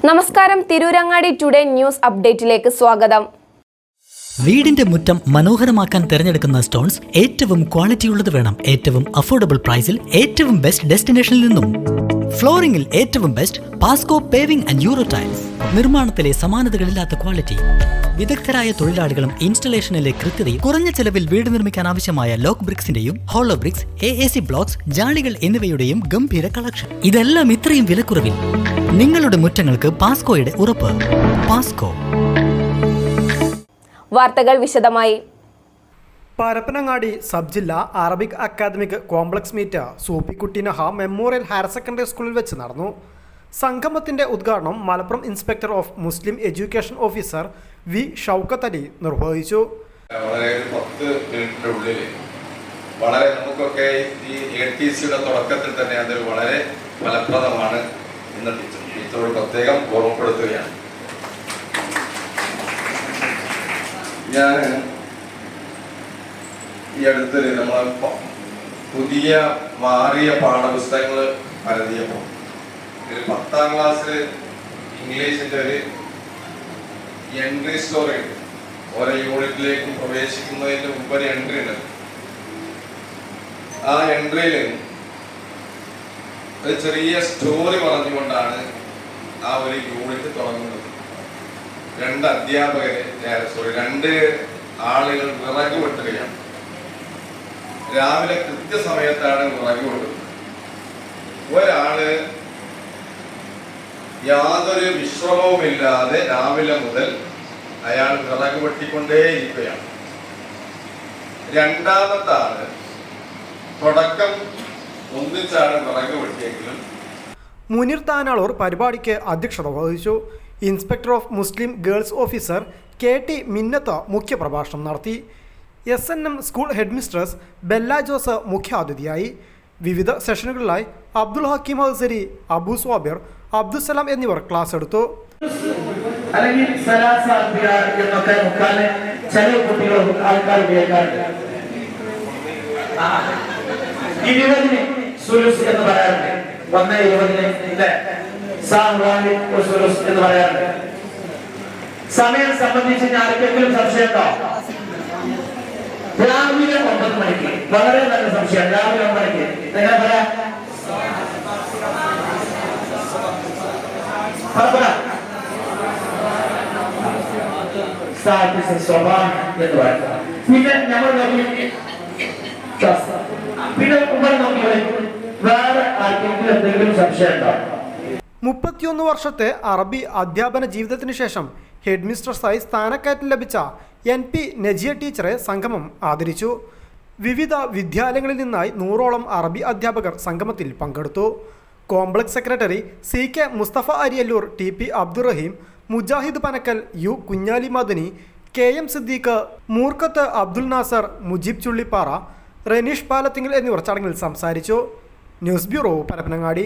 നമസ്കാരം, Tirurangadi today news അപ്ഡേറ്റിലേക്ക് സ്വാഗതം. വീടിന്റെ മുറ്റം മനോഹരമാക്കാൻ തിരഞ്ഞെടുക്കുന്ന സ്റ്റോൺസ് ഏറ്റവും ക്വാളിറ്റിയുള്ളത് വേണം. ഏറ്റവും അഫോർഡബിൾ പ്രൈസിൽ ഏറ്റവും ബെസ്റ്റ് ഡെസ്റ്റിനേഷനിൽ നിന്നും. ഫ്ലോറിംഗിൽ ഏറ്റവും best Pasco paving and euro tiles. നിർമ്മാണത്തിലെ സമാനതകളില്ലാത്ത ക്വാളിറ്റി, വിദഗ്ധരായ തൊഴിലാളികളും ഇൻസ്റ്റലേഷനിലെ കൃത്യതയും, കുറഞ്ഞ ചെലവിൽ വീട് നിർമ്മിക്കാൻ ആവശ്യമായ ലോക്ക് ബ്രിക്സിന്റെയും ഹോളോ ബ്രിക്സ്, AAC ബ്ലോക്സ്, ജാളികൾ എന്നിവയുടെയും ഗംഭീര കളക്ഷൻ. ഇതെല്ലാം ഇത്രയും വിലക്കുറവിൽ. നിങ്ങളുടെ മുറ്റങ്ങൾക്ക് പാസ്കോയുടെ ഉറപ്പ്. പാസ്കോ. വാർത്തകൾ വിശദമായി. പരപ്പനങ്ങാടി സബ് ജില്ലാ Arabic academic complex meet Soopikutty Naha memorial higher secondary സ്കൂളിൽ വെച്ച് നടന്നു. സംഗമത്തിന്റെ ഉദ്ഘാടനം Malappuram inspector of Muslim education officer V Shoukath Ali നിർവഹിച്ചു. വളരെ നമുക്കൊക്കെ ഈ ATCയുടെ തുടക്കത്തിൽ തന്നെ അത് വളരെ ഫലപ്രദമാണ് എന്ന് ടീച്ചറോട് പ്രത്യേകം ഓർമ്മപ്പെടുത്തുകയാണ്. ഞാൻ ഈ അടുത്ത് നമ്മൾ പുതിയ മാറിയ പാഠപുസ്തകങ്ങൾ പരതിയപ്പോൾ 10ാം ക്ലാസ്സിൽ ഇംഗ്ലീഷിന്റെ ഒരു എൻട്രി സ്റ്റോറി ഉണ്ട്. ഓരോ യൂണിറ്റിലേക്കും പ്രവേശിക്കുന്നതിന് മുമ്പ് ഒരു എൻട്രി ഉണ്ട്. ആ എൻട്രിയിൽ ഒരു ചെറിയ സ്റ്റോറി പറഞ്ഞുകൊണ്ടാണ് ആ ഒരു യൂണിറ്റ് തുടങ്ങുന്നത്. 2 ആളുകൾ വിറക് വെട്ടുകയാണ്. രാവിലെ കൃത്യസമയത്താണ് വിറക് വെട്ടുന്നത്. ഒരാള് യാതൊരു വിശ്രമവുമില്ലാതെ രാവിലെ മുതൽ അയാൾ വിറക് വെട്ടിക്കൊണ്ടേയിരിക്കുകയാണ്. 2ാമത്തെ ആള് തുടക്കം ഒന്നിച്ചാണ് വിറക് വെട്ടിയെങ്കിലും. മുനീർ താനാളൂർ പരിപാടിക്ക് അധ്യക്ഷത വഹിച്ചു. Inspector of Muslim girls officer KT Minnath മുഖ്യപ്രഭാഷണം നടത്തി. SNM school head mistress Bella Jose മുഖ്യാതിഥിയായി. വിവിധ സെഷനുകളിലായി അബ്ദുൽ ഹക്കീം ഹൗസരി, അബു സ്വാബിർ, അബ്ദുസലാം എന്നിവർ ക്ലാസ് എടുത്തു. അല്ലെങ്കിൽ എന്നൊക്കെ ചില കുട്ടികളും ആൾക്കാർ ഉപയോഗിക്കാറുണ്ട്. 20 സുലുസ് എന്ന് പറയാറുണ്ട്. 1:20 സുലുസ് എന്ന് പറയാറുണ്ട്. സമയം സംബന്ധിച്ച് ആർക്കെങ്കിലും സംശയമുണ്ടോ? രാവിലെ 9 മണിക്ക് വളരെ നല്ല സംശയം. രാവിലെ 9 മണിക്ക് എങ്ങനെ പറയാം? എന്ന് പറയാം. പിന്നെ നമ്മൾ പിന്നെ വേറെ ആർക്കെങ്കിലും എന്തെങ്കിലും സംശയം ഉണ്ടോ? 31 വർഷത്തെ അറബി അധ്യാപന ജീവിതത്തിന് ശേഷം ഹെഡ് മിസ്ട്രസായി സ്ഥാനക്കയറ്റം ലഭിച്ച NP നജിയ ടീച്ചറെ സംഗമം ആദരിച്ചു. വിവിധ വിദ്യാലയങ്ങളിൽ നിന്നായി 100ഓളം അറബി അധ്യാപകർ സംഗമത്തിൽ പങ്കെടുത്തു. Complex secretary CK Musthafa Ariyallur, TP Abdurahim, Mujahid Panakkal, U Kunjali Madani, KM Siddique, Moorkath Abdul Nasar, Mujeeb Chullippara, Reneesh Palathingal എന്നിവർ ചടങ്ങിൽ സംസാരിച്ചു. News bureau, Parappanangadi.